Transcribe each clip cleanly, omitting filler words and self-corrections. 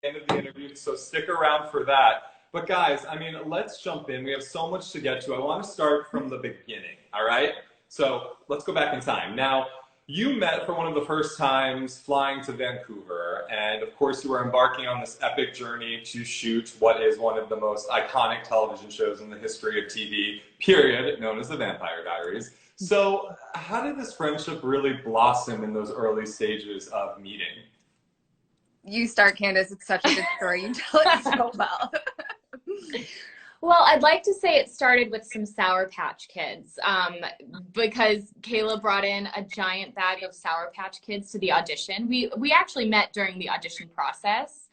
end of the interview, so stick around for that. But guys, I mean, let's jump in. We have so much to get to. I want to start from the beginning, all right? So let's go back in time. Now, you met for one of the first times flying to Vancouver, and of course you were embarking on this epic journey to shoot what is one of the most iconic television shows in the history of TV, period, known as The Vampire Diaries. So how did this friendship really blossom in those early stages of meeting? You start, Candice. It's such a good story. You tell it so well. Well, I'd like to say it started with some Sour Patch Kids, because Kayla brought in a giant bag of Sour Patch Kids to the audition. We actually met during the audition process,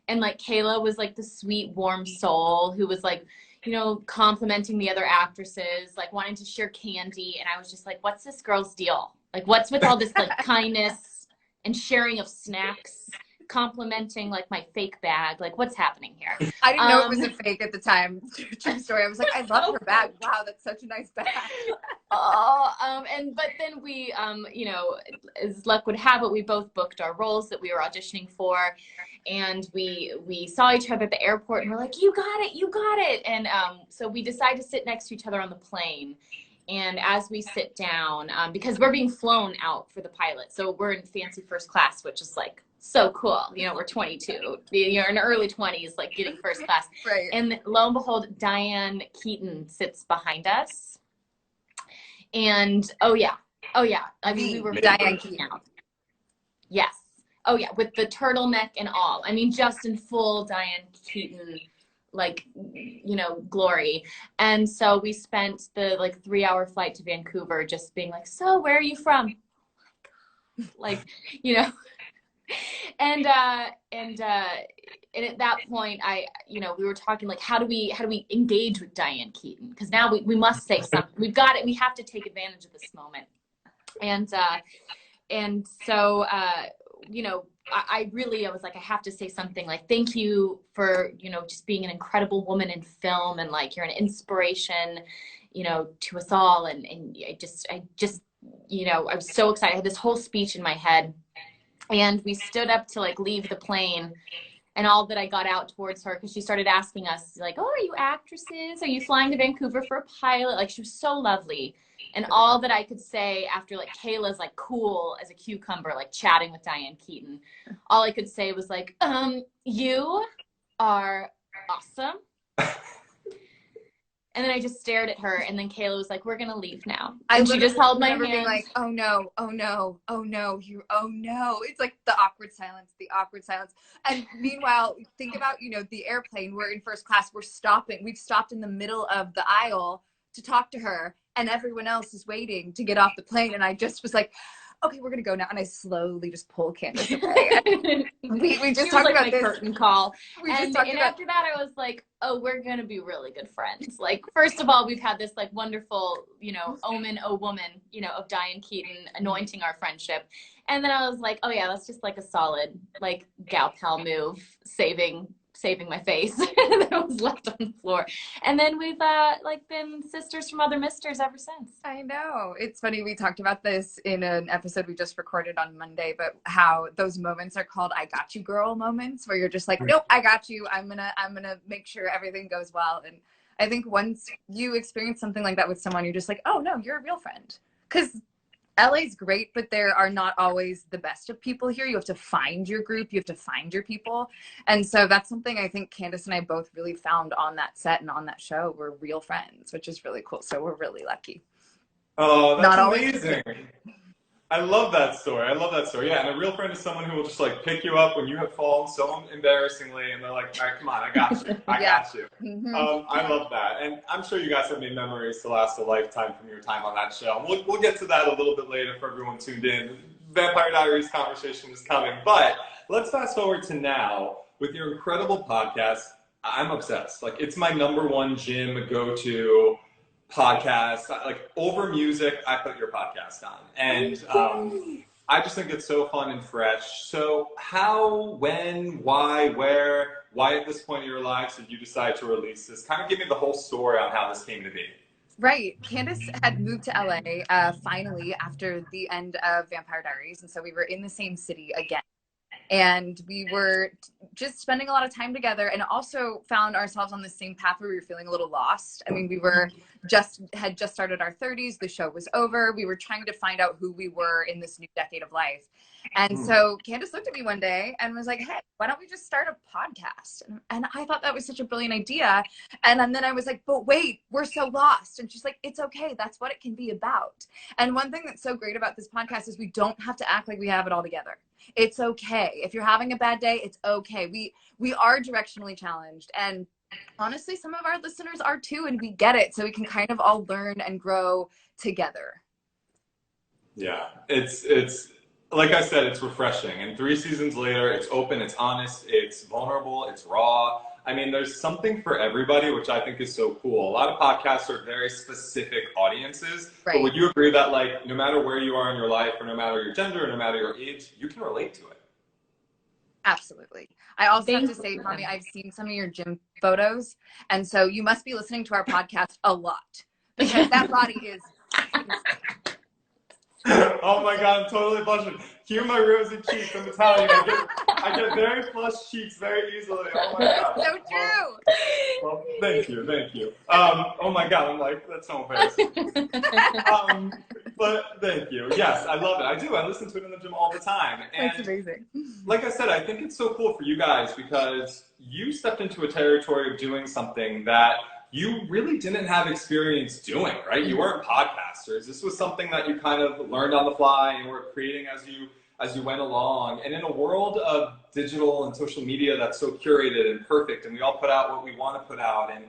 and like Kayla was like the sweet, warm soul who was like, you know, complimenting the other actresses, like wanting to share candy, and I was just like, what's this girl's deal? Like, what's with all this like kindness and sharing of snacks? Complimenting like my fake bag, like what's happening here? I didn't know it was a fake at the time. True story. I was like, I love her bag. Wow, that's such a nice bag. But then we, you know, as luck would have it, we both booked our roles that we were auditioning for, and we saw each other at the airport, and we're like, you got it, you got it, and so we decided to sit next to each other on the plane. And as we sit down, because we're being flown out for the pilot, so we're in fancy first class, which is like so cool. You know, we're 22, you're in early 20s, like getting first class. Right. And lo and behold, Diane Keaton sits behind us. And oh yeah. I mean, we were Diane Keaton. Yes. Oh yeah, with the turtleneck and all. I mean, just in full Diane Keaton, like, you know, glory. And so we spent the like 3-hour flight to Vancouver just being like, so where are you from? Oh my God. Like, you know. And at that point, you know, we were talking like, how do we engage with Diane Keaton? Because now we must say something. We've got it. We have to take advantage of this moment. And so you know, I was like, I have to say something like, thank you for, you know, just being an incredible woman in film, and like you're an inspiration, you know, to us all. And I just, you know, I was so excited. I had this whole speech in my head. And we stood up to like leave the plane, and all that I got out towards her, because she started asking us like, oh, are you actresses? Are you flying to Vancouver for a pilot? Like, she was so lovely. And all that I could say after like Kayla's like cool as a cucumber, like chatting with Diane Keaton, all I could say was like, you are awesome. And then I just stared at her, and then Kayla was like, we're going to leave now. And she just held my hand. Being like, oh no, oh no, oh no, oh no. It's like the awkward silence. And meanwhile, think about, you know, the airplane, we're in first class, we've stopped in the middle of the aisle to talk to her, and everyone else is waiting to get off the plane. And I just was like, okay, we're gonna go now. And I slowly just pull Candice away. we just talked about this curtain call. And after that, I was like, oh, we're gonna be really good friends. Like, first of all, we've had this like wonderful, you know, omen, oh woman, you know, of Diane Keaton anointing our friendship. And then I was like, oh yeah, that's just like a solid like gal pal move, saving my face that was left on the floor. And then we've like been sisters from other misters ever since. I know. It's funny, we talked about this in an episode we just recorded on Monday, but how those moments are called I got you girl moments, where you're just like, nope, I got you. I'm gonna make sure everything goes well. And I think once you experience something like that with someone, you're just like, oh no, you're a real friend. Because LA's great, but there are not always the best of people here. You have to find your group. You have to find your people. And so that's something I think Candice and I both really found on that set and on that show. We're real friends, which is really cool. So we're really lucky. Oh, that's amazing. I love that story. Yeah, and a real friend is someone who will just like pick you up when you have fallen so embarrassingly, and they're like, all right, come on, I got you. I got you. Mm-hmm. I love that. And I'm sure you guys have made memories to last a lifetime from your time on that show. We'll get to that a little bit later for everyone tuned in. Vampire Diaries conversation is coming. But let's fast forward to now with your incredible podcast. I'm obsessed. Like, it's my #1 gym go-to podcast. Like, over music, I put your podcast on. And I just think it's so fun and fresh. So how, when, why, where, why at this point in your lives did you decide to release this? Kind of give me the whole story on how this came to be. Right. Candice had moved to LA finally after the end of Vampire Diaries. And so we were in the same city again. And we were just spending a lot of time together, and also found ourselves on the same path where we were feeling a little lost. I mean, we were had just started our 30s. The show was over. We were trying to find out who we were in this new decade of life. And so Candice looked at me one day and was like, hey, why don't we just start a podcast? And I thought that was such a brilliant idea. And then I was like, but wait, we're so lost. And she's like, it's okay. That's what it can be about. And one thing that's so great about this podcast is we don't have to act like we have it all together. It's okay. If you're having a bad day, it's okay. We are directionally challenged. And honestly, some of our listeners are too, and we get it. So we can kind of all learn and grow together. Yeah, it's like I said, it's refreshing. And 3 seasons later, it's open, it's honest, it's vulnerable, it's raw. I mean, there's something for everybody, which I think is so cool. A lot of podcasts are very specific audiences, right. But would you agree that, like, no matter where you are in your life, or no matter your gender, or no matter your age, you can relate to it? Absolutely. I also have to say, Tommy, I've seen some of your gym photos, and so you must be listening to our podcast a lot, because that body is Oh my God, I'm totally blushing. Cue my rosy cheeks. I'm Italian. I get very flushed cheeks very easily. Oh my God. so true. Well, thank you. Oh my God, I'm like, that's so embarrassing. But thank you. Yes, I love it. I do. I listen to it in the gym all the time. And that's amazing. like I said, I think it's so cool for you guys because you stepped into a territory of doing something that you really didn't have experience doing, right? You weren't podcasters. This was something that you kind of learned on the fly and were creating as you went along. And in a world of digital and social media that's so curated and perfect, and we all put out what we want to put out, and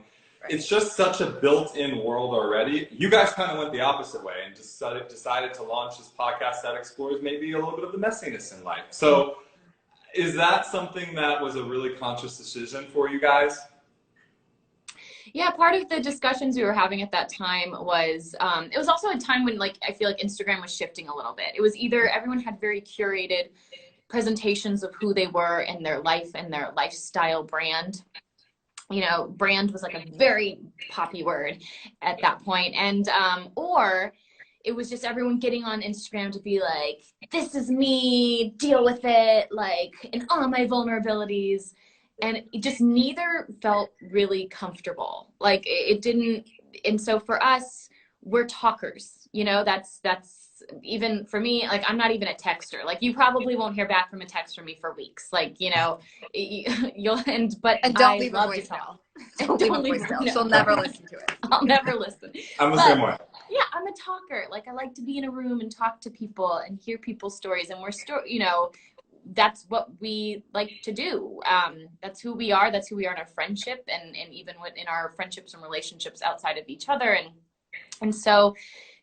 it's just such a built-in world already. You guys kind of went the opposite way and just decided to launch this podcast that explores maybe a little bit of the messiness in life. So is that something that was a really conscious decision for you guys? Yeah, part of the discussions we were having at that time was, it was also a time when, like, I feel like Instagram was shifting a little bit. It was either everyone had very curated presentations of who they were and their life and their lifestyle brand. You know, brand was like a very poppy word at that point. And, or it was just everyone getting on Instagram to be like, this is me, deal with it, like, and all my vulnerabilities. And it just neither felt really comfortable. Like it didn't. And so for us, we're talkers, you know, that's even for me, like, I'm not even a texter. Like, you probably won't hear back from a text from me for weeks. Like, you know, you'll, and don't leave a voicemail. Don't leave a voicemail. No. She'll never listen to it. I'll never listen. I'm the same way. Yeah, I'm a talker. Like, I like to be in a room and talk to people and hear people's stories. And you know, that's what we like to do. That's who we are. That's who we are in our friendship, and even in our friendships and relationships outside of each other. And so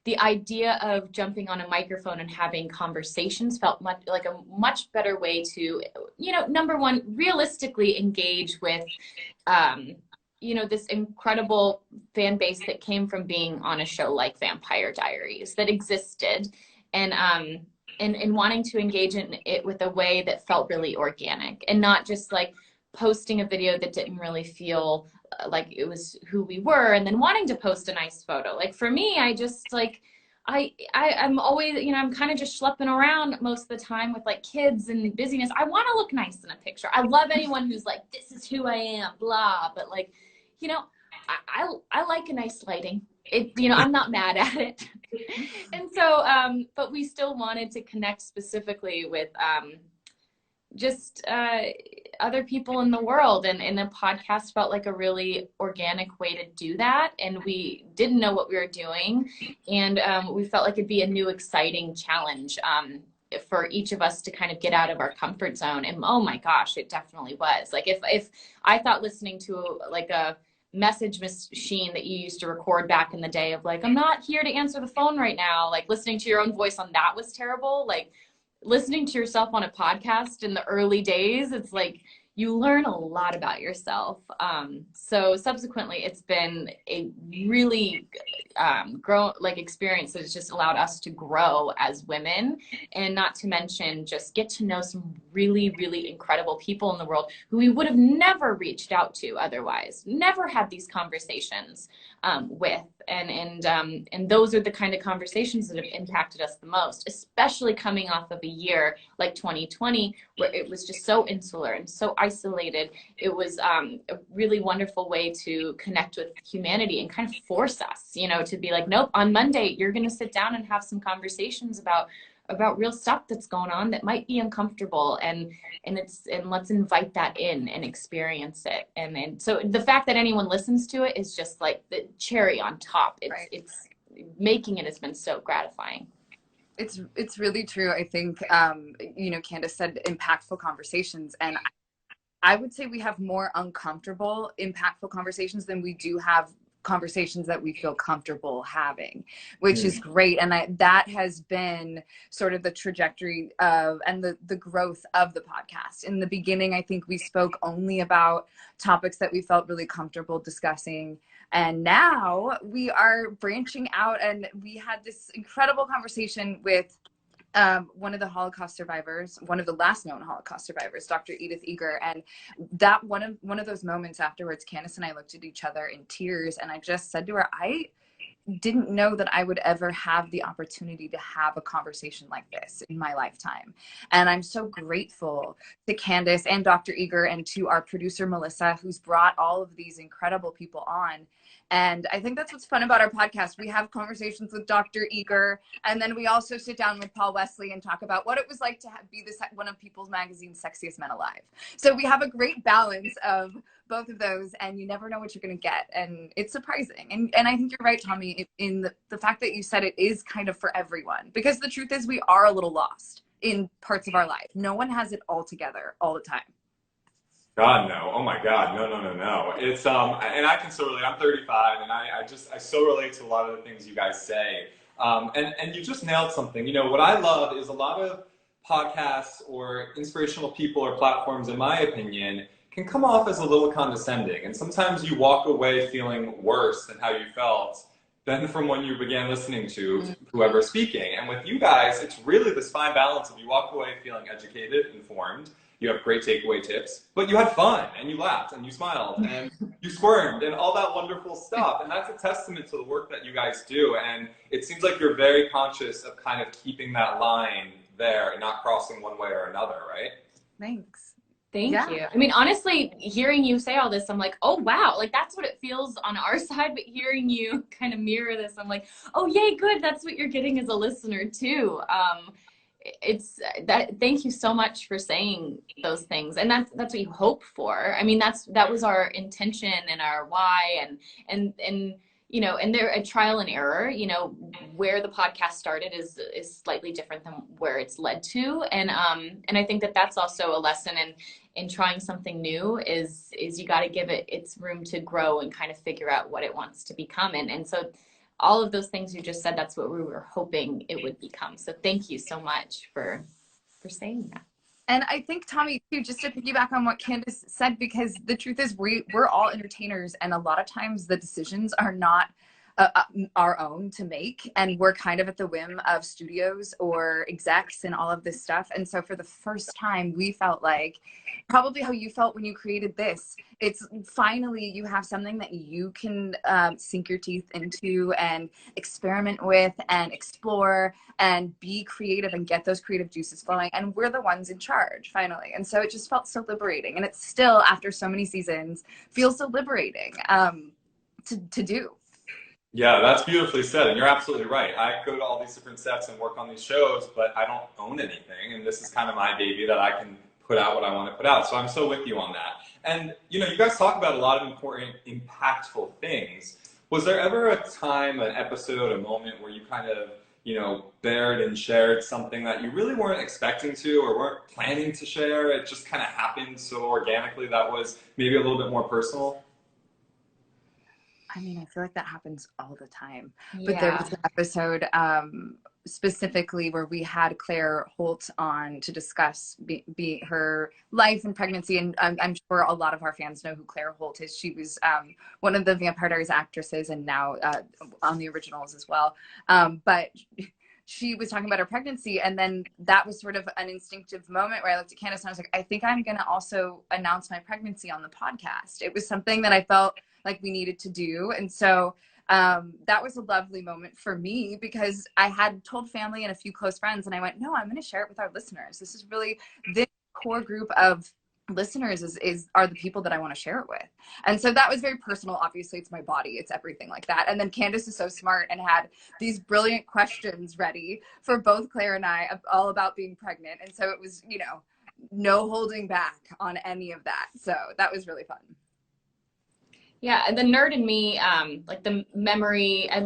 the idea of jumping on a microphone and having conversations felt like a much better way to, you know, number one, realistically engage with, you know, this incredible fan base that came from being on a show like Vampire Diaries that existed, and wanting to engage in it with a way that felt really organic and not just like posting a video that didn't really feel like it was who we were, and then wanting to post a nice photo. Like, for me, I just like, I'm always, you know, I'm kind of just schlepping around most of the time with like kids and busyness. I want to look nice in a picture. I love anyone who's like, this is who I am, blah. But like, you know, I like a nice lighting. You know, I'm not mad at it. And so, but we still wanted to connect specifically with just other people in the world, and the podcast felt like a really organic way to do that. And we didn't know what we were doing, and we felt like it'd be a new, exciting challenge for each of us to kind of get out of our comfort zone. And oh my gosh, it definitely was. Like, if I thought listening to like a message machine that you used to record back in the day of like, I'm not here to answer the phone right now, like listening to your own voice on that was terrible, like listening to yourself on a podcast in the early days, it's like you learn a lot about yourself. So subsequently, it's been a really experience that has just allowed us to grow as women, and not to mention just get to know some really, really incredible people in the world who we would have never reached out to otherwise, never had these conversations with. And those are the kind of conversations that have impacted us the most, especially coming off of a year like 2020, where it was just so insular and so isolated. It was a really wonderful way to connect with humanity and kind of force us, you know, to be like, nope, on Monday, you're going to sit down and have some conversations about real stuff that's going on that might be uncomfortable, and let's invite that in and experience it. And so the fact that anyone listens to it is just like the cherry on top. It's making it has been so gratifying. It's really true. I think, you know, Candice said impactful conversations, and I would say we have more uncomfortable, impactful conversations than we do have conversations that we feel comfortable having, which is great. And that has been sort of the trajectory of, and the growth of the podcast. In the beginning, I think we spoke only about topics that we felt really comfortable discussing. And now we are branching out, and we had this incredible conversation with one of the Holocaust survivors, one of the last known Holocaust survivors, Dr. Edith Eger. And that one of those moments afterwards, Candice and I looked at each other in tears, and I just said to her, I didn't know that I would ever have the opportunity to have a conversation like this in my lifetime. And I'm so grateful to Candice and Dr. Eger, and to our producer, Melissa, who's brought all of these incredible people on. And I think that's what's fun about our podcast. We have conversations with Dr. Eger, and then we also sit down with Paul Wesley and talk about what it was like to be one of People's Magazine's sexiest men alive. So we have a great balance of both of those, and you never know what you're going to get. And it's surprising. And I think you're right, Tommy, in the fact that you said it is kind of for everyone, because the truth is we are a little lost in parts of our life. No one has it all together all the time. God, no. Oh my God. No. It's, and I can so relate. I'm 35, and I so relate to a lot of the things you guys say. And you just nailed something. You know, what I love is a lot of podcasts or inspirational people or platforms, in my opinion, can come off as a little condescending. And sometimes you walk away feeling worse than how you felt than from when you began listening to whoever's speaking. And with you guys, it's really this fine balance of you walk away feeling educated, informed, you have great takeaway tips, but you had fun, and you laughed, and you smiled, and you squirmed, and all that wonderful stuff. And that's a testament to the work that you guys do. And it seems like you're very conscious of kind of keeping that line there and not crossing one way or another, right? Thanks. Thank you. I mean, honestly, hearing you say all this, I'm like, oh, wow. Like, that's what it feels on our side. But hearing you kind of mirror this, I'm like, oh, yay, good. That's what you're getting as a listener, too. It's that. Thank you so much for saying those things. And that's what you hope for. I mean, that was our intention and our why. And you know, and they're a trial and error. You know, where the podcast started is slightly different than where it's led to. And I think that's also a lesson in trying something new is you got to give it its room to grow and kind of figure out what it wants to become. And so all of those things you just said, that's what we were hoping it would become. So thank you so much for saying that. And I think, Tommy, too, just to piggyback on what Candice said, because the truth is we're all entertainers, and a lot of times the decisions are not our own to make, and we're kind of at the whim of studios or execs and all of this stuff. And so for the first time, we felt like probably how you felt when you created this. It's finally you have something that you can sink your teeth into and experiment with and explore and be creative and get those creative juices flowing. And we're the ones in charge finally. And so it just felt so liberating. And it still, after so many seasons, feels so liberating to do. Yeah, that's beautifully said. And you're absolutely right. I go to all these different sets and work on these shows, but I don't own anything. And this is kind of my baby that I can put out what I want to put out. So I'm so with you on that. And, you know, you guys talk about a lot of important, impactful things. Was there ever a time, an episode, a moment where you kind of, you know, bared and shared something that you really weren't expecting to or weren't planning to share? It just kind of happened so organically that was maybe a little bit more personal? I mean, I feel like that happens all the time. But there Yeah. was an episode specifically where we had Claire Holt on to discuss her life and pregnancy. And I'm sure a lot of our fans know who Claire Holt is. She was one of the Vampire Diaries actresses and now on the originals as well. But she was talking about her pregnancy, and then that was sort of an instinctive moment where I looked at Candice and I was like, I think I'm going to also announce my pregnancy on the podcast. It was something that I felt like we needed to do. And so that was a lovely moment for me because I had told family and a few close friends, and I went, no, I'm going to share it with our listeners. This is really this core group of listeners are the people that I want to share it with. And so that was very personal. Obviously, it's my body, it's everything like that. And then Candice is so smart and had these brilliant questions ready for both Claire and I, all about being pregnant. And so it was, you know, no holding back on any of that. So that was really fun. Yeah, and the nerd in me, like the memory, I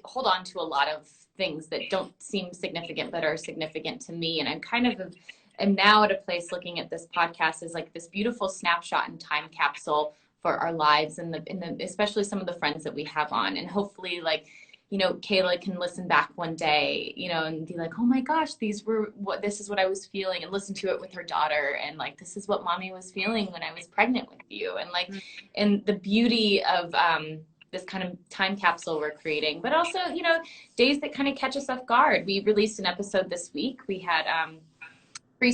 hold on to a lot of things that don't seem significant but are significant to me. And I'm kind of am now at a place looking at this podcast as like this beautiful snapshot and time capsule for our lives and especially some of the friends that we have on. And hopefully, like, you know, Kayla can listen back one day, you know, and be like, oh my gosh, this is what I was feeling, and listen to it with her daughter. And like, this is what mommy was feeling when I was pregnant with you. And like, and the beauty of this kind of time capsule we're creating, but also, you know, days that kind of catch us off guard. We released an episode this week. We had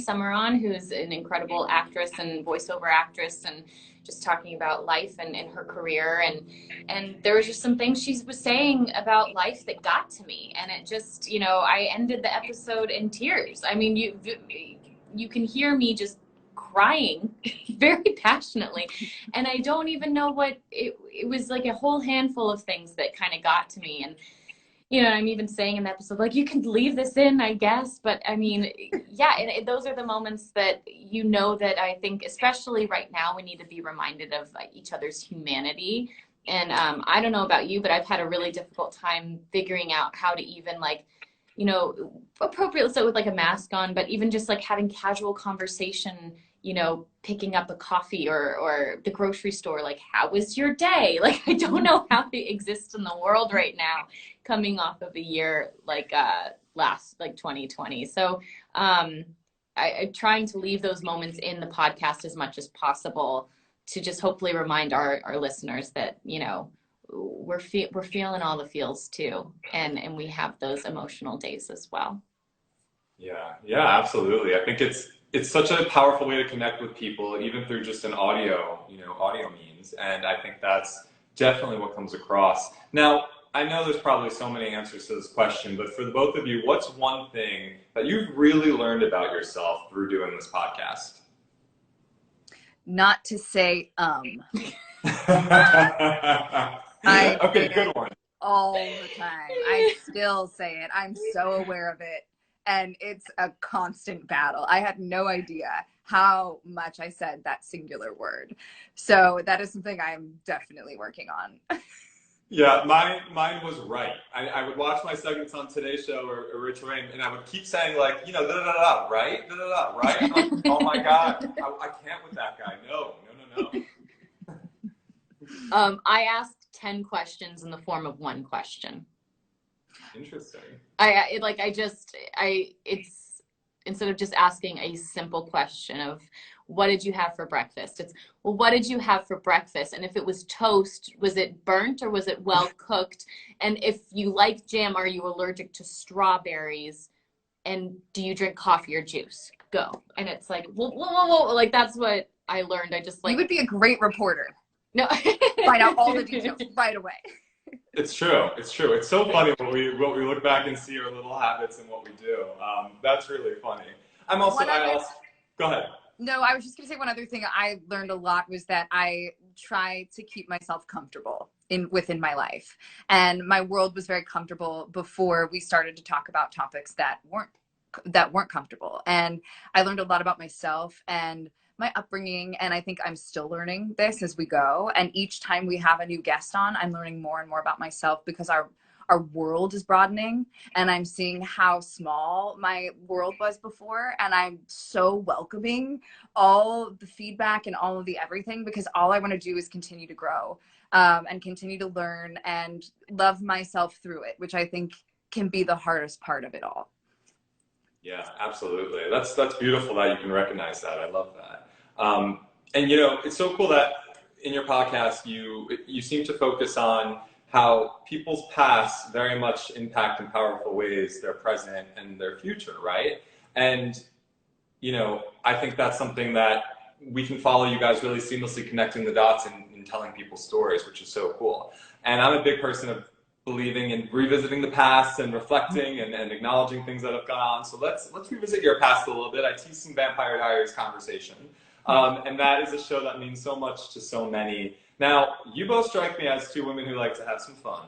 Summer on, who's an incredible actress and voiceover actress, and just talking about life and her career, and there was just some things she was saying about life that got to me, and it just, you know, I ended the episode in tears. I mean, you can hear me just crying very passionately, and I don't even know what it was, like a whole handful of things that kind of got to me. And you know, I'm even saying in the episode, like, you can leave this in, I guess. But I mean, yeah, and those are the moments that, you know, that I think, especially right now, we need to be reminded of each other's humanity. And I don't know about you, but I've had a really difficult time figuring out how to even, like, you know, appropriately so with like a mask on, but even just like having casual conversation, you know, picking up a coffee or the grocery store, like, how was your day? Like, I don't know how to exist in the world right now, coming off of a year like last, like 2020. So I'm trying to leave those moments in the podcast as much as possible to just hopefully remind our listeners that, you know, we're feeling all the feels too, and we have those emotional days as well. Yeah, absolutely. I think it's such a powerful way to connect with people, even through just an audio means. And I think that's definitely what comes across. Now, I know there's probably so many answers to this question, but for the both of you, what's one thing that you've really learned about yourself through doing this podcast? Not to say, Okay, good one. All the time. I still say it. I'm so aware of it. And it's a constant battle. I had no idea how much I said that singular word. So that is something I'm definitely working on. Yeah, mine was right. I would watch my segments on Today's Show or Rich Rain, and I would keep saying, like, you know, da da da da, right, da da da, right. I'm like, oh my god, I can't with that guy. No. I asked 10 questions in the form of one question. Interesting. It's instead of just asking a simple question of what did you have for breakfast, it's, well, what did you have for breakfast? And if it was toast, was it burnt or was it well cooked? And if you like jam, are you allergic to strawberries? And do you drink coffee or juice? Go. And it's like, whoa. Like, that's what I learned. I just, like, you would be a great reporter. No. Find out all the details right away. It's true. It's so funny when we look back and see our little habits and what we do. That's really funny. Go ahead. No, I was just going to say one other thing I learned a lot was that I try to keep myself comfortable within my life. And my world was very comfortable before we started to talk about topics that weren't comfortable. And I learned a lot about myself and my upbringing. And I think I'm still learning this as we go. And each time we have a new guest on, I'm learning more and more about myself, because our our world is broadening, and I'm seeing how small my world was before, and I'm so welcoming all the feedback and all of the everything, because all I want to do is continue to grow, and continue to learn and love myself through it, which I think can be the hardest part of it all. Yeah, absolutely. That's beautiful that you can recognize that. I love that. And you know, it's so cool that in your podcast you seem to focus on how people's past very much impact in powerful ways their present and their future, right? And you know, I think that's something that we can follow you guys really seamlessly connecting the dots and telling people stories, which is so cool. And I'm a big person of believing in revisiting the past and reflecting and acknowledging things that have gone on. So let's revisit your past a little bit. I teased some Vampire Diaries conversation. And that is a show that means so much to so many. Now, you both strike me as two women who like to have some fun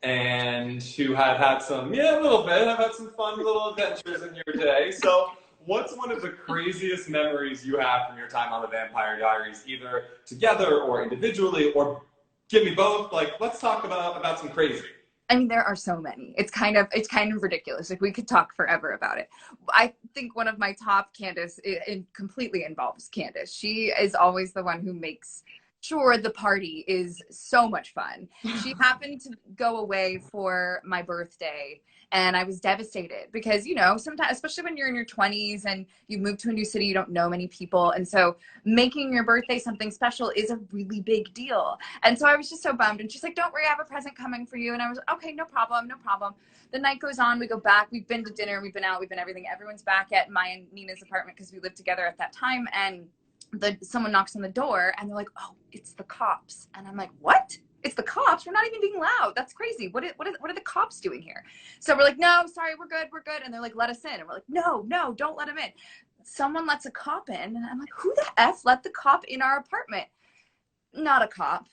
and who have had some, a little bit, have had some fun little adventures in your day. So what's one of the craziest memories you have from your time on the Vampire Diaries, either together or individually, or give me both? Like, let's talk about some crazy. I mean, there are so many. It's kind of ridiculous. Like, we could talk forever about it. I think one of my top, Candice, it completely involves Candice. She is always the one who makes sure the party is so much fun. She happened to go away for my birthday, and I was devastated because, you know, sometimes, especially when you're in your 20s and you move to a new city, you don't know many people. And so making your birthday something special is a really big deal. And so I was just so bummed. And she's like, don't worry, I have a present coming for you. And I was, okay, no problem, no problem. The night goes on, we go back, we've been to dinner, we've been out, we've been everything. Everyone's back at my and Nina's apartment because we lived together at that time. And someone knocks on the door and they're like, oh, it's the cops. And I'm like, what? It's the cops? We're not even being loud. That's crazy. What are the cops doing here? So we're like, no, sorry, we're good. And they're like, let us in. And we're like, no, don't let him in. Someone lets a cop in. And I'm like, who the F let the cop in our apartment? Not a cop.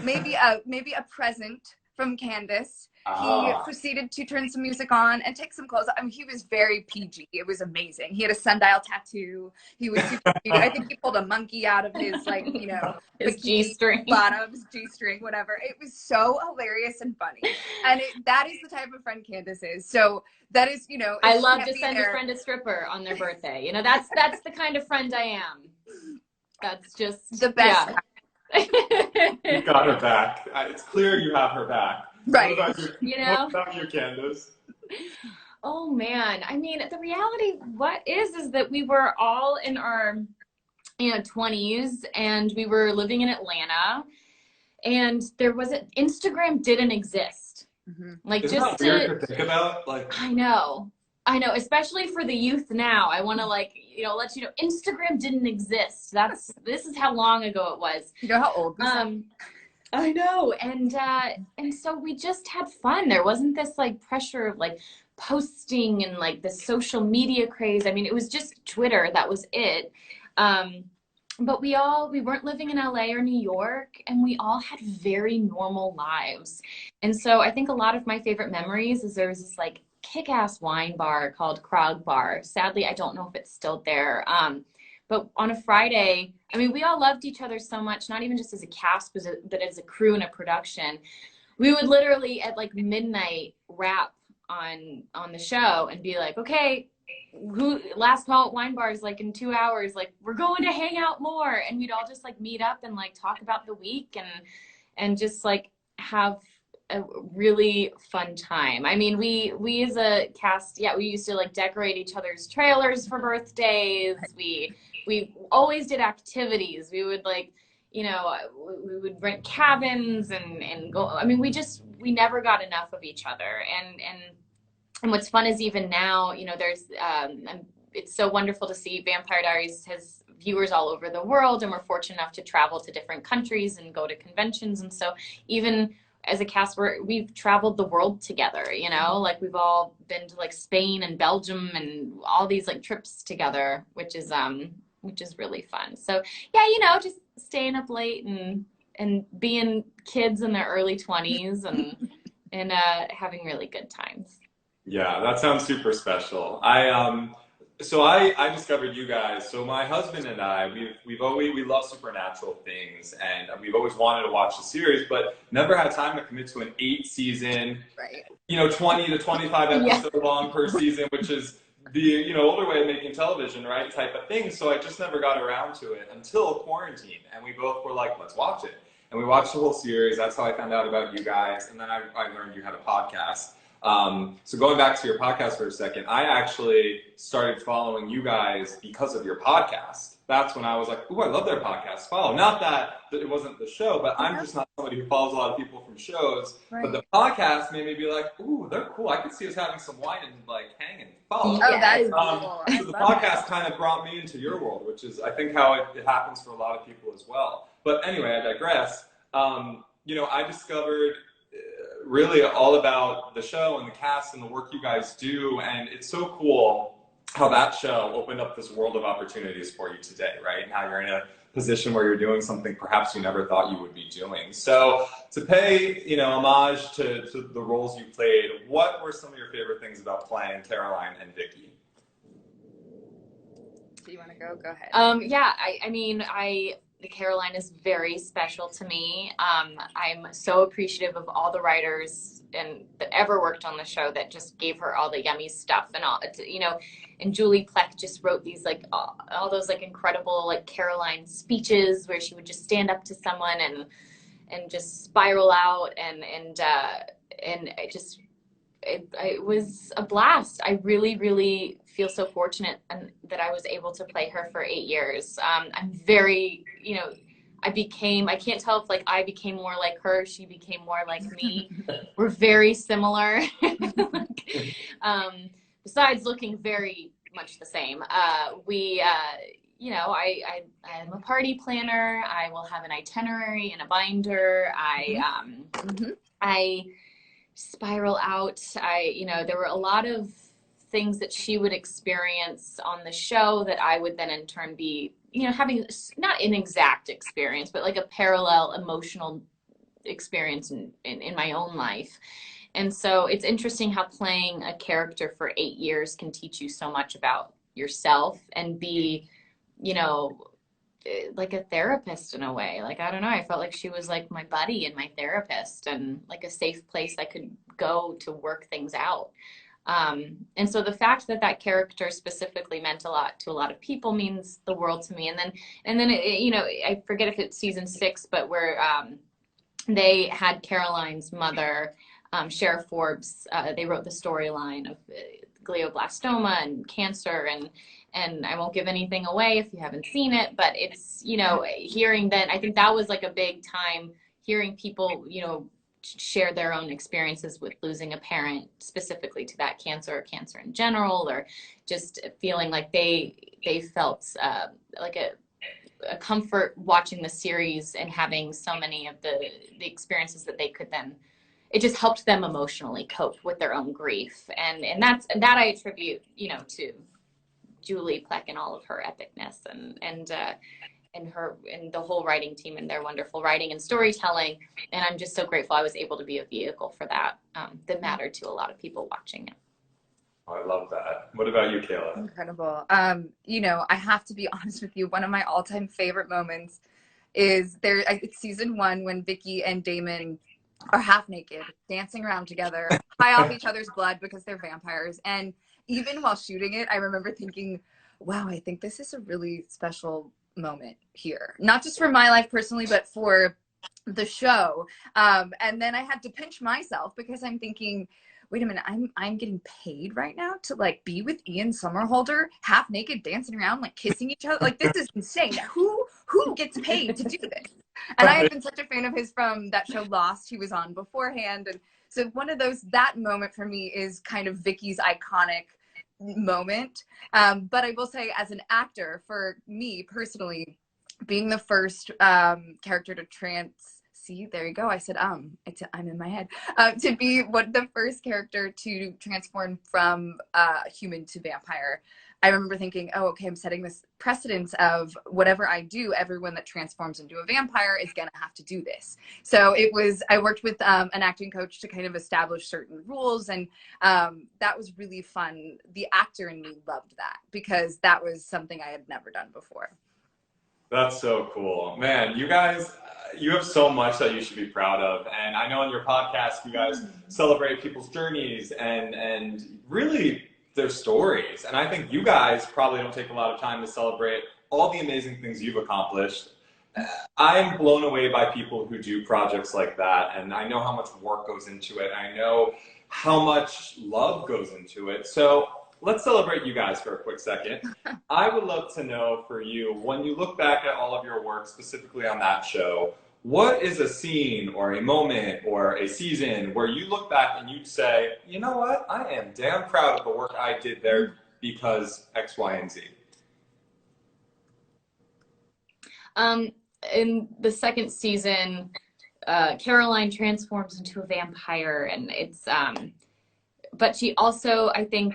Maybe a present from Candice. He proceeded to turn some music on and take some clothes. I mean, he was very PG. It was amazing. He had a sundial tattoo. He was super cute. I think he pulled a monkey out of his, like, you know, his G-string. Bottoms, G-string, whatever. It was so hilarious and funny. And that is the type of friend Candice is. So that is, you know. I love to send a friend a stripper on their birthday. You know, that's the kind of friend I am. That's just the best. Yeah. You got her back. It's clear you have her back. Right. What about you, Candice? Oh man, I mean, the reality, what is that we were all in our 20s, and we were living in Atlanta, and Instagram didn't exist. Mm-hmm. Like, isn't just that weird to think about? Like, I know, especially for the youth now. I want to let you know, Instagram didn't exist. This is how long ago it was. You know how old this is? I know, and so we just had fun. There wasn't this like pressure of like posting and like the social media craze. I mean, it was just Twitter. That was it. But we weren't living in LA or New York, and we all had very normal lives. And so I think a lot of my favorite memories is there was this like kick-ass wine bar called Krog Bar. Sadly, I don't know if it's still there. But on a Friday, I mean, we all loved each other so much, not even just as a cast, but as a crew and a production. We would literally at like midnight wrap on the show and be like, okay, last call at wine bars, like in 2 hours, like we're going to hang out more. And we'd all just like meet up and like talk about the week and just like have a really fun time. I mean, we as a cast, we used to like decorate each other's trailers for birthdays. We always did activities. We would like, we would rent cabins and go. I mean, we never got enough of each other. And what's fun is even now, there's, it's so wonderful to see Vampire Diaries has viewers all over the world, and we're fortunate enough to travel to different countries and go to conventions. And so even as a cast, we've traveled the world together, like we've all been to like Spain and Belgium and all these like trips together, which is really fun. So yeah, just staying up late and being kids in their early 20s and having really good times. Yeah, that sounds super special. So I discovered you guys. So my husband and I, we love supernatural things, and we've always wanted to watch the series, but never had time to commit to an 8 season, Right. 20 to 25 Yeah. episode long per season, which is the older way of making television, right? Type of thing. So I just never got around to it until quarantine, and we both were like, let's watch it, and we watched the whole series. That's how I found out about you guys, and then I learned you had a podcast. So going back to your podcast for a second, I actually started following you guys because of your podcast. That's when I was like, ooh, I love their podcast. Follow. Not that it wasn't the show, but I'm just not somebody who follows a lot of people from shows. Right. But the podcast made me be like, ooh, they're cool. I could see us having some wine and like hanging. Follow. Oh, that's cool. So the podcast kind of brought me into your world, which is, I think, how it happens for a lot of people as well. But anyway, I digress. I discovered really all about the show and the cast and the work you guys do, and it's so cool how that show opened up this world of opportunities for you today, right? Now you're in a position where you're doing something perhaps you never thought you would be doing. So to pay, homage to the roles you played, what were some of your favorite things about playing Caroline and Vicky? Do you want to go? Go ahead. Yeah, I mean, Caroline is very special to me. I'm so appreciative of all the writers and that ever worked on the show that just gave her all the yummy stuff and all, and Julie Plec just wrote these like all those like incredible like Caroline speeches where she would just stand up to someone and just spiral out and it was a blast. I really, really feel so fortunate that I was able to play her for 8 years. I'm very, I can't tell if like I became more like her, she became more like me. We're very similar. Besides looking very much the same. I'm a party planner. I will have an itinerary and a binder. I spiral out. There were a lot of things that she would experience on the show that I would then in turn be, having not an exact experience, but like a parallel emotional experience in my own life. And so it's interesting how playing a character for 8 years can teach you so much about yourself and be, like a therapist in a way. Like, I don't know, I felt like she was like my buddy and my therapist and like a safe place I could go to work things out. And so the fact that character specifically meant a lot to a lot of people means the world to me. And then I forget if it's season 6, but where they had Caroline's mother, Sheriff Forbes, they wrote the storyline of glioblastoma and cancer, and I won't give anything away if you haven't seen it, but it's, hearing then, I think that was like a big time, hearing people, share their own experiences with losing a parent, specifically to that cancer or cancer in general, or just feeling like they felt like a comfort watching the series and having so many of the experiences that they could then, it just helped them emotionally cope with their own grief. And that I attribute, to Julie Plec and all of her epicness and her and the whole writing team and their wonderful writing and storytelling. And I'm just so grateful I was able to be a vehicle for that, that mattered to a lot of people watching it. Oh, I love that. What about you, Kayla? Incredible. I have to be honest with you. One of my all-time favorite moments is it's season 1 when Vicky and Damon are half naked, dancing around together, high off each other's blood because they're vampires. And even while shooting it, I remember thinking, wow, I think this is a really special moment here. Not just for my life personally, but for the show. And then I had to pinch myself because I'm thinking, wait a minute, I'm getting paid right now to like be with Ian Somerhalder, half naked, dancing around, like kissing each other. Like, this is insane. Who gets paid to do this? And I have been such a fan of his from that show Lost he was on beforehand. And so that moment for me is kind of Vicky's iconic moment. But I will say, as an actor, for me personally, being the first character to see, there you go. I said, I'm in my head. To be the first character to transform from human to vampire I remember thinking, oh, okay, I'm setting this precedence of whatever I do, everyone that transforms into a vampire is going to have to do this. So I worked with an acting coach to kind of establish certain rules. And that was really fun. The actor in me loved that because that was something I had never done before. That's so cool. Man, you guys, you have so much that you should be proud of. And I know on your podcast, you guys celebrate people's journeys and really their stories. And I think you guys probably don't take a lot of time to celebrate all the amazing things you've accomplished. I'm blown away by people who do projects like that. And I know how much work goes into it. I know how much love goes into it. So let's celebrate you guys for a quick second. I would love to know for you, when you look back at all of your work, specifically on that show, what is a scene or a moment or a season where you look back and you'd say, you know what, I am damn proud of the work I did there because X, Y, and Z? In the second season, Caroline transforms into a vampire, and it's but she also, I think,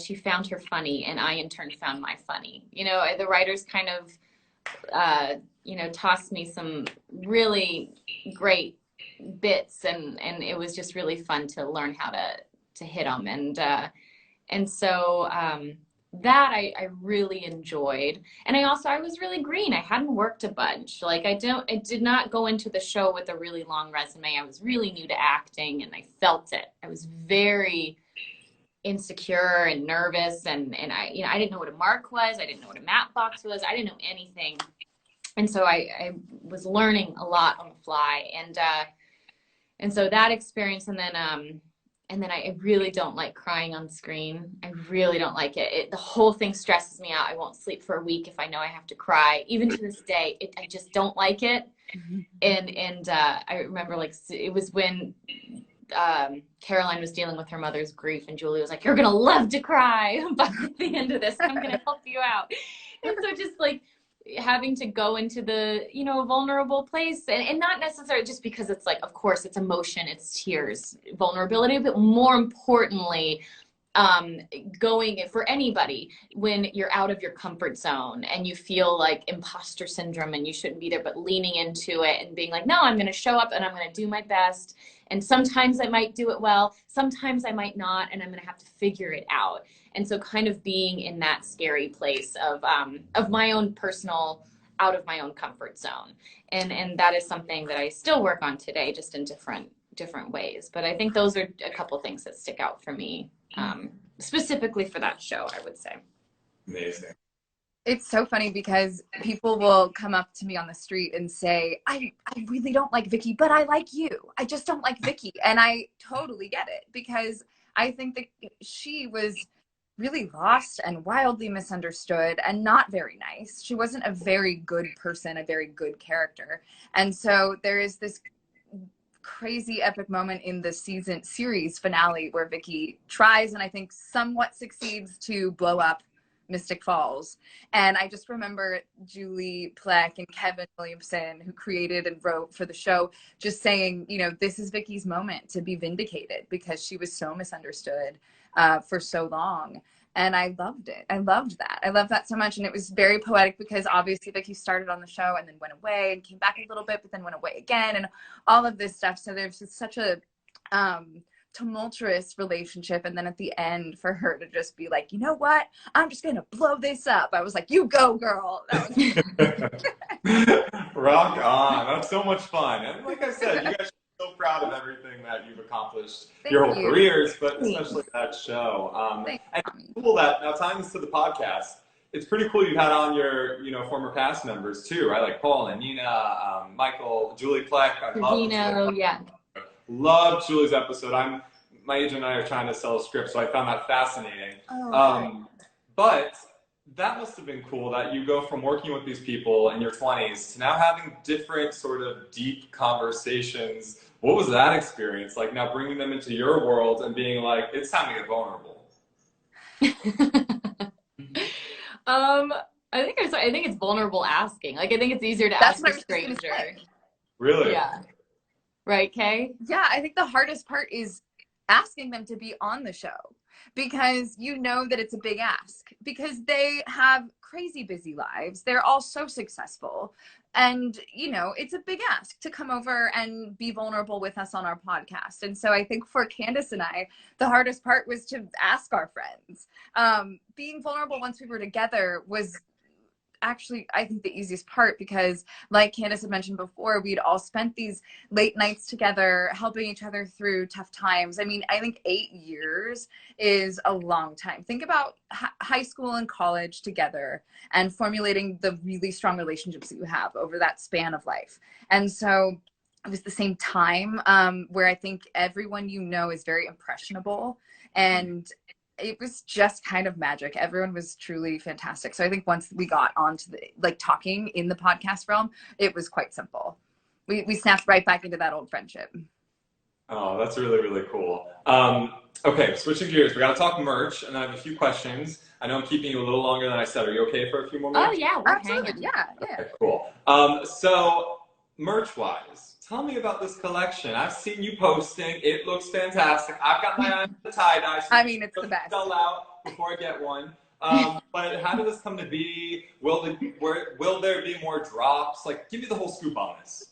she found her funny, and I in turn found my funny. You know, the writers kind of you know, tossed me some really great bits, and it was just really fun to learn how to hit them, and so that I really enjoyed. And I was really green. I hadn't worked a bunch. Like I did not go into the show with a really long resume. I was really new to acting, and I felt it. I was very insecure and nervous, and I didn't know what a mark was. I didn't know what a map box was. I didn't know anything. And so I was learning a lot on the fly, and so that experience, and then I really don't like crying on screen. I really don't like it. The whole thing stresses me out. I won't sleep for a week if I know I have to cry. Even to this day, I just don't like it. And I remember, like, it was when Caroline was dealing with her mother's grief, and Julie was like, "You're gonna love to cry, but at the end of this, I'm gonna help you out." And so just like having to go into the, you know, vulnerable place, and not necessarily just because it's like, of course it's emotion, it's tears, vulnerability, but more importantly, going for anybody when you're out of your comfort zone and you feel like imposter syndrome and you shouldn't be there, but leaning into it and being like, no, I'm going to show up and I'm going to do my best. And sometimes I might do it well, sometimes I might not, and I'm going to have to figure it out. And so kind of being in that scary place of my own personal, out of my own comfort zone. And that is something that I still work on today, just in different ways. But I think those are a couple things that stick out for me, specifically for that show, I would say. Amazing. It's so funny because people will come up to me on the street and say, I really don't like Vicky, but I like you. I just don't like Vicky. And I totally get it, because I think that she was really lost and wildly misunderstood and not very nice. She wasn't a very good person, a very good character. And so there is this crazy epic moment in the series finale where Vicky tries, and I think somewhat succeeds, to blow up Mystic Falls. And I just remember Julie Plec and Kevin Williamson, who created and wrote for the show, just saying, you know, this is Vicky's moment to be vindicated because she was so misunderstood for so long. And I loved it. I loved that. I loved that so much. And it was very poetic because obviously Vicky started on the show and then went away and came back a little bit, but then went away again, and all of this stuff. So there's just such a tumultuous relationship, and then at the end for her to just be like, you know what, I'm just gonna blow this up. I was like, you go, girl. That was Rock on. That's so much fun. And like I said, you guys are so proud of everything that you've accomplished your whole careers, but especially that show. And it's cool that, now tying this to the podcast, it's pretty cool you've had on your, you know, former cast members too, right? Like Paul and Nina, Michael, Julie Plec. Love Julie's episode. My agent and I are trying to sell a script, so I found that fascinating. But that must have been cool that you go from working with these people in your 20s to now having different sort of deep conversations. What was that experience like, now bringing them into your world and being like, it's time to get vulnerable? I think it's vulnerable asking. Like, I think it's easier to ask a stranger. Really? Yeah. Right, Kay? Yeah, I think the hardest part is asking them to be on the show. because you know that it's a big ask because they have crazy busy lives. They're all so successful. And, you know, it's a big ask to come over and be vulnerable with us on our podcast. And so I think for Candice and I, the hardest part was to ask our friends. Being vulnerable once we were together was actually, I think, the easiest part because, like Candice had mentioned before, we'd all spent these late nights together helping each other through tough times. I mean, I think 8 years is a long time. Think about high school and college together and formulating the really strong relationships that you have over that span of life. And so it was the same time where I think everyone you know is very impressionable, and it was just kind of magic. Everyone was truly fantastic. So I think once we got onto the, like, talking in the podcast realm, it was quite simple. We snapped right back into that old friendship. Oh, that's really, really cool. Okay, switching gears. We got to talk merch, and I have a few questions. I know I'm keeping you a little longer than I said. Are you okay for a few more minutes? Oh yeah, we're Absolutely. hanging. Yeah. Okay, cool. So merch-wise, tell me about this collection. I've seen you posting. It looks fantastic. I've got my eye on the tie-dye. So I mean, it's the best. Sell out before I get one. But how did this come to be? Will there be more drops? Like, give me the whole scoop on this.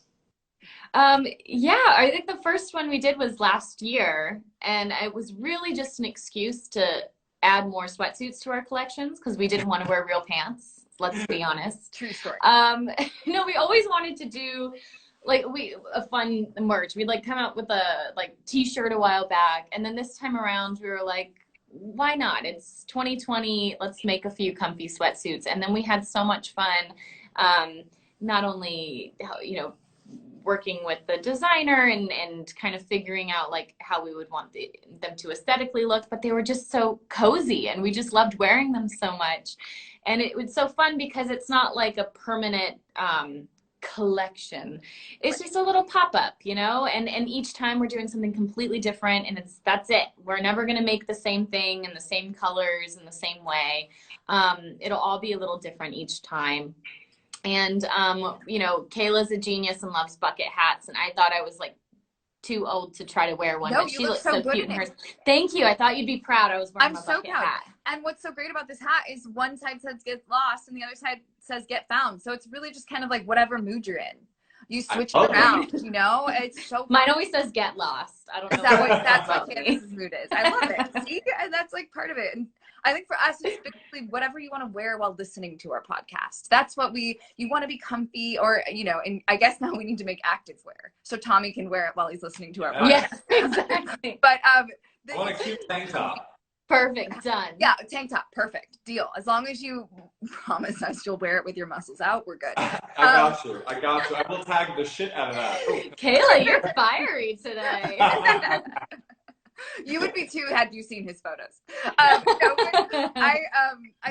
Yeah, I think the first one we did was last year, and it was really just an excuse to add more sweatsuits to our collections because we didn't want to wear real pants. Let's be honest. True story. No, we always wanted to do like a fun merch. We'd like come out with a like t-shirt a while back, and then this time around we were like, why not? It's 2020. Let's make a few comfy sweatsuits. And then we had so much fun, not only, you know, working with the designer and kind of figuring out like how we would want them to aesthetically look, but they were just so cozy and we just loved wearing them so much. And it was so fun because it's not like a permanent collection. It's just a little pop-up, you know, and each time we're doing something completely different, and that's it. We're never going to make the same thing in the same colors in the same way. It'll all be a little different each time. And you know, Kayla's a genius and loves bucket hats, and I thought I was like too old to try to wear one, No, but you she look looks so so good cute in in it. hers. Thank you. I thought you'd be proud. I was wearing I'm my so bucket proud. hat. And what's so great about this hat is one side says get lost and the other side says get found. So it's really just kind of like whatever mood you're in. You switch it around, you know? It's so fun. Mine always says get lost. I don't know. That's what Candice's mood is. I love it. See? And that's like part of it. And I think for us, it's basically whatever you want to wear while listening to our podcast. That's what you want to be comfy, or, you know, and I guess now we need to make active wear so Tommy can wear it while he's listening to our podcast. Yes, exactly. But I want a cute tank top. Perfect. Done. Yeah, tank top. Perfect. Deal. As long as you promise us you'll wear it with your muscles out, we're good. I got you. I will tag the shit out of that. Kayla, you're fiery today. You would be too had you seen his photos. I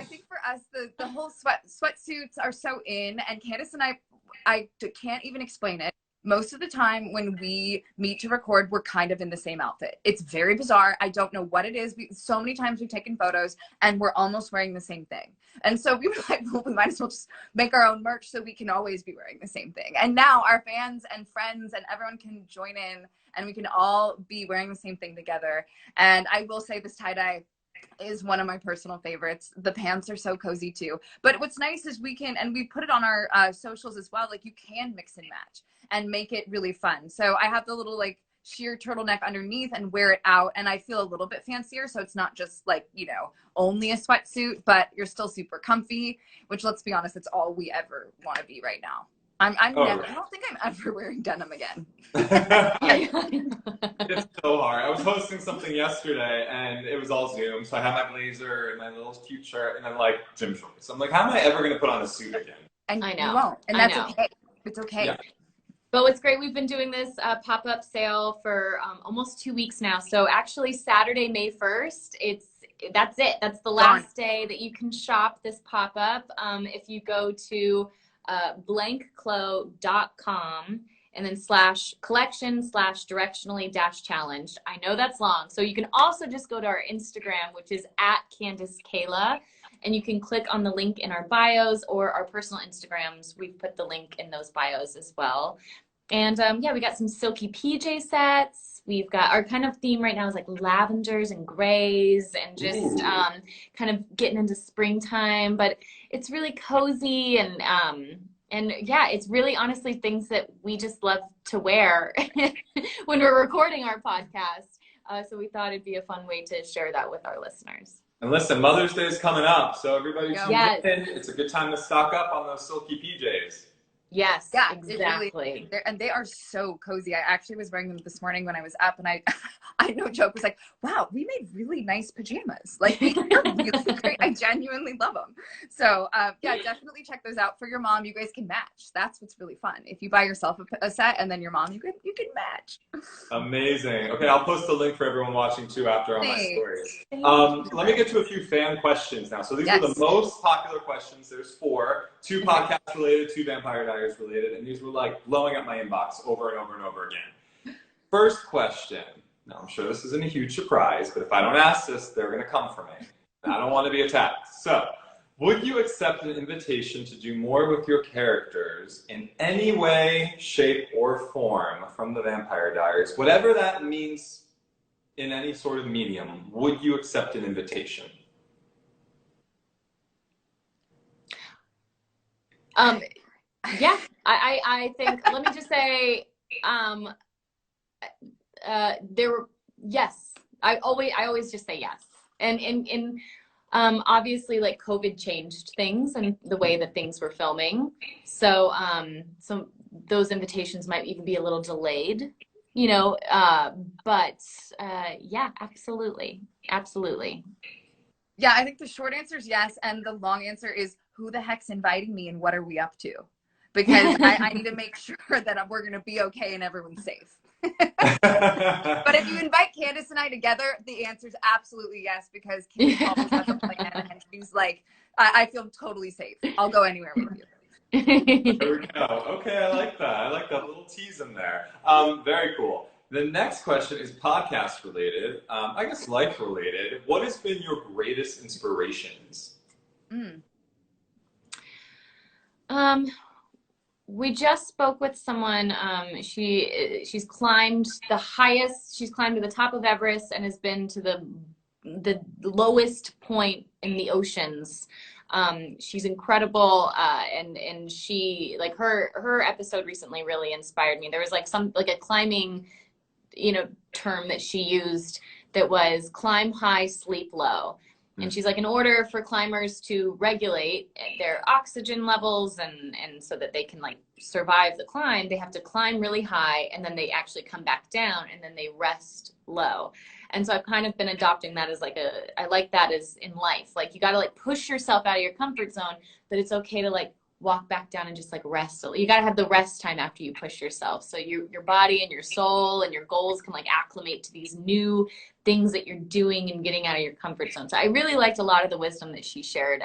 think for us the whole sweatsuits are so in, and Candice and I can't even explain it. Most of the time when we meet to record, we're kind of in the same outfit. It's very bizarre. I don't know what it is. So many times we've taken photos and we're almost wearing the same thing. And so we were like, well, we might as well just make our own merch so we can always be wearing the same thing. And now our fans and friends and everyone can join in and we can all be wearing the same thing together. And I will say this tie-dye is one of my personal favorites. The pants are so cozy too. But what's nice is we can, and we put it on our socials as well, like you can mix and match and make it really fun. So I have the little like sheer turtleneck underneath and wear it out, and I feel a little bit fancier. So it's not just like, you know, only a sweatsuit, but you're still super comfy, which, let's be honest, it's all we ever want to be right now. I don't think I'm ever wearing denim again. It's so hard. I was hosting something yesterday and it was all Zoom. So I had my blazer and my little cute shirt and then like gym shorts. I'm like, how am I ever going to put on a suit again? And I know. You won't. And that's okay. It's okay. Yeah. But what's great, we've been doing this pop-up sale for almost 2 weeks now. So actually Saturday, May 1st, that's it. That's the last day that you can shop this pop-up. If you go to blankclo.com and then /collection/directionally-challenged. I know that's long. So you can also just go to our Instagram, which is @CandiceKayla, and you can click on the link in our bios or our personal Instagrams. We've put the link in those bios as well. And yeah, we got some silky PJ sets. We've got our kind of theme right now is like lavenders and grays and just kind of getting into springtime, but it's really cozy and yeah, it's really honestly things that we just love to wear when we're recording our podcast. So we thought it'd be a fun way to share that with our listeners. And listen, Mother's Day is coming up, so everybody tune Yes. in. It's a good time to stock up on those silky PJs. Yes, yeah, exactly. Really, and they are so cozy. I actually was wearing them this morning when I was up, and I no joke was like, wow, we made really nice pajamas. Like, these are really great. I genuinely love them. So yeah, definitely check those out for your mom. You guys can match. That's what's really fun. If you buy yourself a set and then your mom, you can match. Amazing. Okay, I'll post a link for everyone watching too after on my stories. Let me get to a few fan questions now. So these are the most popular questions. There's 4, 2 podcast related, 2 Vampire Diaries related, and these were like blowing up my inbox over and over and over again. First question. Now, I'm sure this isn't a huge surprise, but if I don't ask this, they're going to come for me. I don't want to be attacked. So, would you accept an invitation to do more with your characters in any way, shape, or form from the Vampire Diaries? Whatever that means in any sort of medium, would you accept an invitation? Yeah, I think, let me just say, yes, I always just say yes. And obviously like COVID changed things and the way that things were filming. So, so those invitations might even be a little delayed, you know, but yeah, absolutely. Absolutely. Yeah, I think the short answer is yes. And the long answer is, who the heck's inviting me and what are we up to? Because I need to make sure that we're going to be okay and everyone's safe. But if you invite Candice and I together, the answer is absolutely yes, because Candice always has a plan and she's like, I feel totally safe. I'll go anywhere with you. There we go. Okay, I like that. I like that little tease in there. Very cool. The next question is podcast related, I guess life related. What has been your greatest inspirations? We just spoke with someone. She's climbed the highest. She's climbed to the top of Everest and has been to the lowest point in the oceans. She's incredible, and she, like, her episode recently really inspired me. There was like a climbing, you know, term that she used that was climb high, sleep low. And she's like, in order for climbers to regulate their oxygen levels and so that they can like survive the climb, they have to climb really high and then they actually come back down and then they rest low. And so I've kind of been adopting that as like I like that as in life. Like, you got to like push yourself out of your comfort zone, but it's okay to like walk back down and just like rest. You got to have the rest time after you push yourself. So your body and your soul and your goals can like acclimate to these new things that you're doing and getting out of your comfort zone. So I really liked a lot of the wisdom that she shared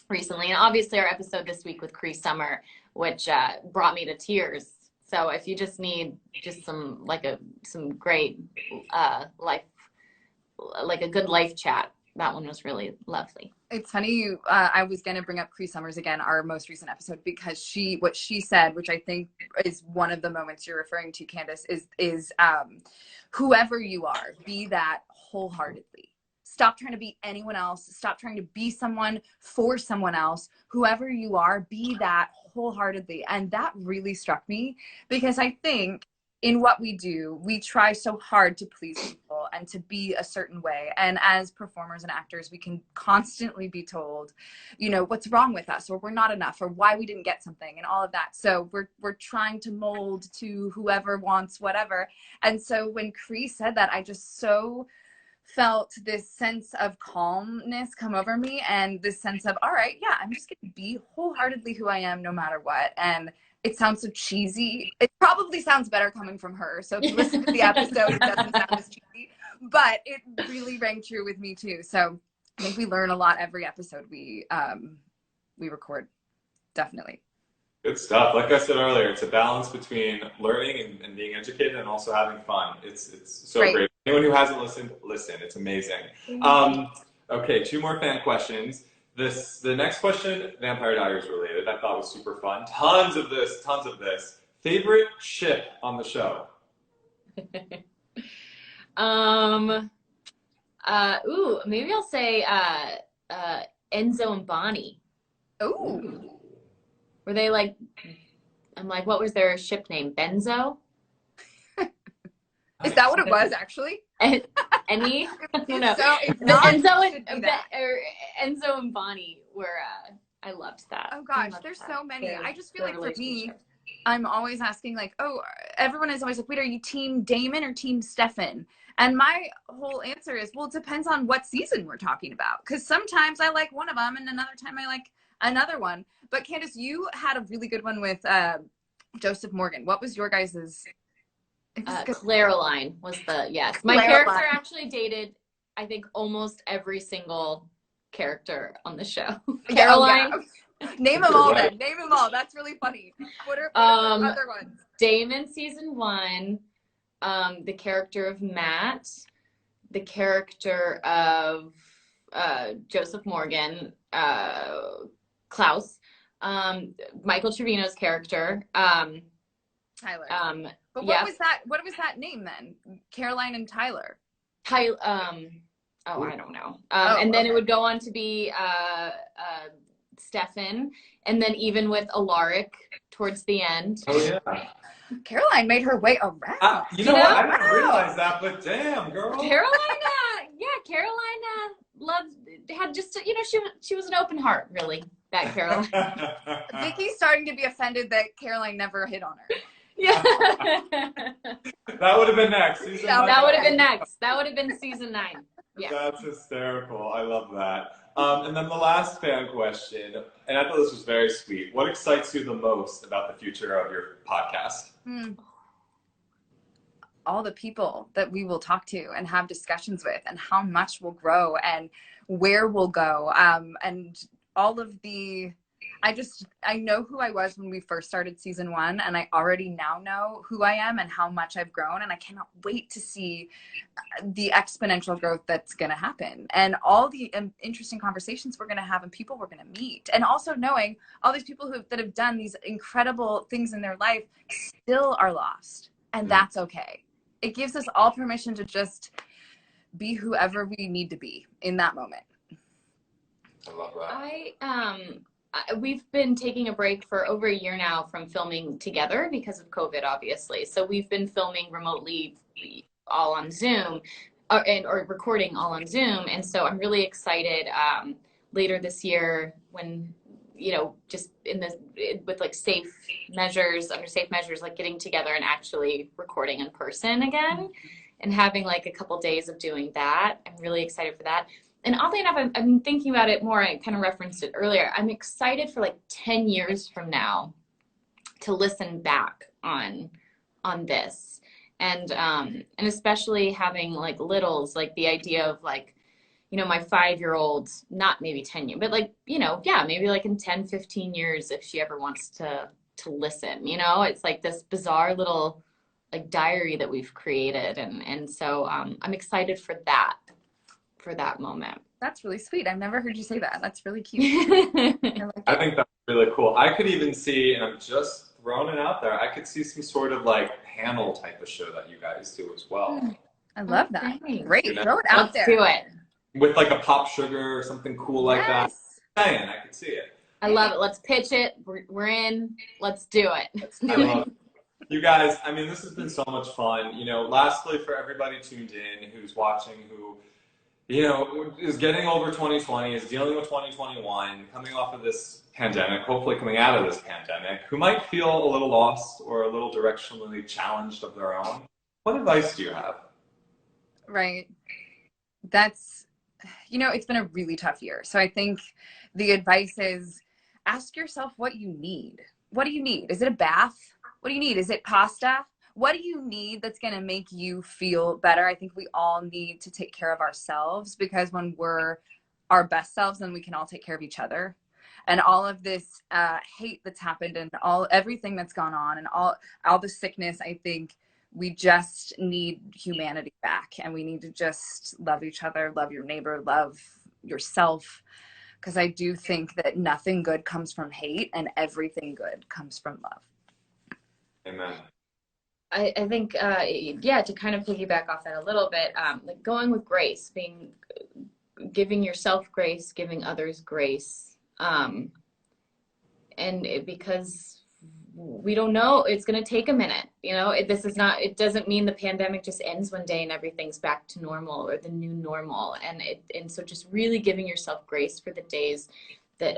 recently. And obviously our episode this week with Cree Summer, which brought me to tears. So if you just need just some great life, like a good life chat, that one was really lovely. It's funny, I was going to bring up Cree Summers again, our most recent episode, because what she said, which I think is one of the moments you're referring to, Candice, is whoever you are, be that wholeheartedly. Stop trying to be anyone else. Stop trying to be someone for someone else. Whoever you are, be that wholeheartedly. And that really struck me, because I think in what we do, we try so hard to please people and to be a certain way. And as performers and actors, we can constantly be told, you know, what's wrong with us, or we're not enough, or why we didn't get something, and all of that. So we're trying to mold to whoever wants whatever. And so when Cree said that, I just so felt this sense of calmness come over me, and this sense of, all right, yeah, I'm just gonna be wholeheartedly who I am no matter what. And it sounds so cheesy. It probably sounds better coming from her. So if you listen to the episode, it doesn't sound as cheesy, but it really rang true with me too. So I think we learn a lot every episode we record. Definitely. Good stuff. Like I said earlier, it's a balance between learning and being educated and also having fun. It's so great. Anyone who hasn't listened, listen. It's amazing. Okay, 2 more fan questions. The next question, Vampire Diaries related, I thought was super fun. Tons of this. Favorite ship on the show? Maybe I'll say Enzo and Bonnie. Ooh. Were they like, I'm like, what was their ship name? Benzo? Is that what it was actually? Any? I don't know. So if But not, Enzo and Bonnie were, I loved that. oh gosh, there's so many. I just feel like for me, relationship. I'm always asking like, oh, everyone is always like, wait, are you team Damon or team Stefan? And my whole answer is, well, it depends on what season we're talking about. Because sometimes I like one of them and another time I like another one. But Candice, you had a really good one with Joseph Morgan. What was your guys's? Claraline was the, yes. My Claraline. character actually dated, I think, almost every single character on the show. Caroline. Yeah. Name them all then. Name them all. That's really funny. What are the other ones? Damon season 1, the character of Matt, the character of Joseph Morgan, Klaus, Michael Trevino's character, Tyler. But yeah. what was that name then? Caroline and Tyler. Tyler, I don't know. And then it would go on to be Stefan, and then even with Alaric towards the end. Oh yeah. Caroline made her way around. You know what? I didn't realize that, but damn, girl. Carolina loved, had just, she was an open heart, really, that Caroline. Vicky's starting to be offended that Caroline never hit on her. Yeah. That would have been next. That would have been next. That would have been season 9. Yeah. That's hysterical. I love that. And then the last fan question, and I thought this was very sweet. What excites you the most about the future of your podcast? All the people that we will talk to and have discussions with, and how much we'll grow and where we'll go. And all of the, I know who I was when we first started season 1, and I already now know who I am and how much I've grown, and I cannot wait to see the exponential growth that's going to happen, and all the interesting conversations we're going to have and people we're going to meet, and also knowing all these people that have done these incredible things in their life still are lost, and that's okay. It gives us all permission to just be whoever we need to be in that moment. I love that. We've been taking a break for over a year now from filming together because of COVID, obviously. So we've been filming remotely, all on Zoom, or recording all on Zoom. And so I'm really excited later this year when, just with like under safe measures, like getting together and actually recording in person again and having like a couple days of doing that. I'm really excited for that. And oddly enough, I'm thinking about it more. I kind of referenced it earlier. I'm excited for like 10 years from now to listen back on this. And especially having like littles, like the idea of like, my 5-year-old, not maybe 10 years, but like, maybe like in 10, 15 years, if she ever wants to listen, it's like this bizarre little like diary that we've created. And so I'm excited for that moment. That's really sweet. I've never heard you say that. That's really cute. I think that's really cool. I could even see, and I'm just throwing it out there, I could see some sort of like panel type of show that you guys do as well. I love that. Thanks. Great. Throw it out there. Let's do it. With like a pop sugar or something cool like that. Man, I could see it. I love it. Let's pitch it. We're in. Let's do it. I love it. You guys, I mean, this has been so much fun. Lastly, for everybody tuned in who's watching, who is getting over 2020, is dealing with 2021, coming off of this pandemic, hopefully coming out of this pandemic, who might feel a little lost or a little directionally challenged of their own, what advice do you have? Right. That's, it's been a really tough year. So I think the advice is ask yourself what you need. What do you need? Is it a bath? What do you need? Is it pasta? What do you need that's going to make you feel better? I think we all need to take care of ourselves, because when we're our best selves, then we can all take care of each other. And all of this hate that's happened and everything that's gone on and all the sickness, I think we just need humanity back, and we need to just love each other, love your neighbor, love yourself. Because I do think that nothing good comes from hate and everything good comes from love. Amen. I think, yeah, to kind of piggyback off that a little bit, like going with grace, giving yourself grace, giving others grace. Because we don't know, it's going to take a minute, you know, it doesn't mean the pandemic just ends one day and everything's back to normal or the new normal. And so just really giving yourself grace for the days that,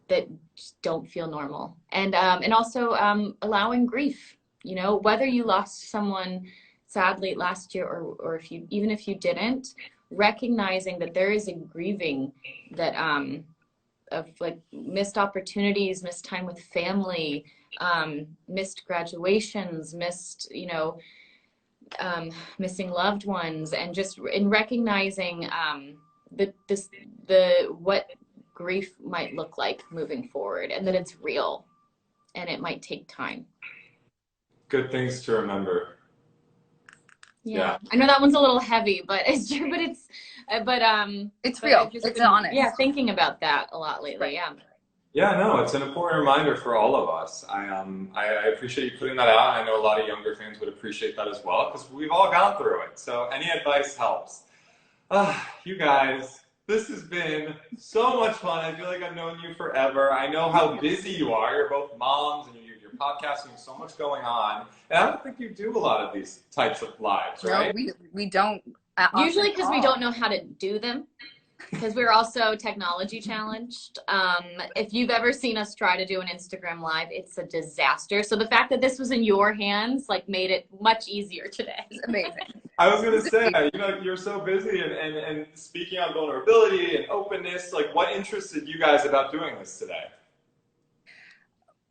that just don't feel normal. And also, allowing grief, you know, whether you lost someone sadly last year or even if you didn't, recognizing that there is a grieving that, of like missed opportunities, missed time with family, missed graduations, you know, missing loved ones, and just in recognizing what grief might look like moving forward, and that it's real and it might take time. Good things to remember. Yeah. I know that one's a little heavy, but it's true. But it's real. It's honest. Yeah, thinking about that a lot lately. Yeah. Yeah, no, it's an important reminder for all of us. I appreciate you putting that out. I know a lot of younger fans would appreciate that as well, because we've all gone through it. So any advice helps. You guys, this has been so much fun. I feel like I've known you forever. I know how busy you are. You're both moms and you're podcasting, so much going on. And I don't think you do a lot of these types of lives, right? No, we don't. Usually because we don't know how to do them. Because we're also technology challenged. If you've ever seen us try to do an Instagram live, it's a disaster. So the fact that this was in your hands like made it much easier today. It's amazing. I was gonna say, you know, you're so busy and speaking on vulnerability and openness. Like, what interested you guys about doing this today?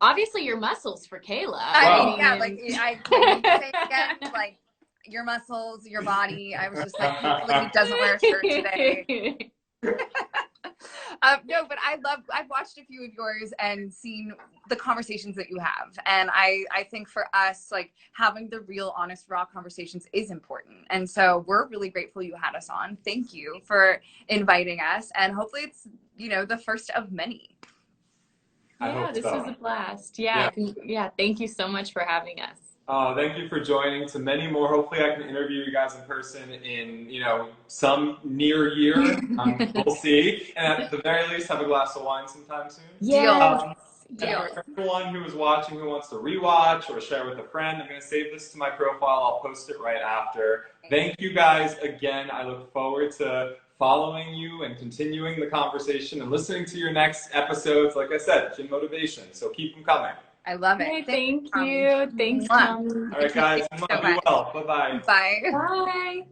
Obviously, your muscles for Kayla. I mean, yeah, like I say it again, like your muscles, your body. I was just like, hopefully he doesn't wear a shirt today. No, but I've watched a few of yours and seen the conversations that you have. And I think for us, like having the real, honest, raw conversations is important. And so we're really grateful you had us on. Thank you for inviting us. And hopefully it's, you know, the first of many. Yeah, this was a blast. Yeah. Thank you so much for having us. Thank you for joining. To many more. Hopefully I can interview you guys in person in, you know, some near year. We'll see. And at the very least, have a glass of wine sometime soon. Yeah. For everyone who is watching who wants to rewatch or share with a friend, I'm going to save this to my profile. I'll post it right after. Thank you guys again. I look forward to following you and continuing the conversation and listening to your next episodes. Like I said, gym motivation. So keep them coming. I love it. Hey, thank you. Thanks, Tom. All right, guys. Be well. Bye-bye. Bye. Bye.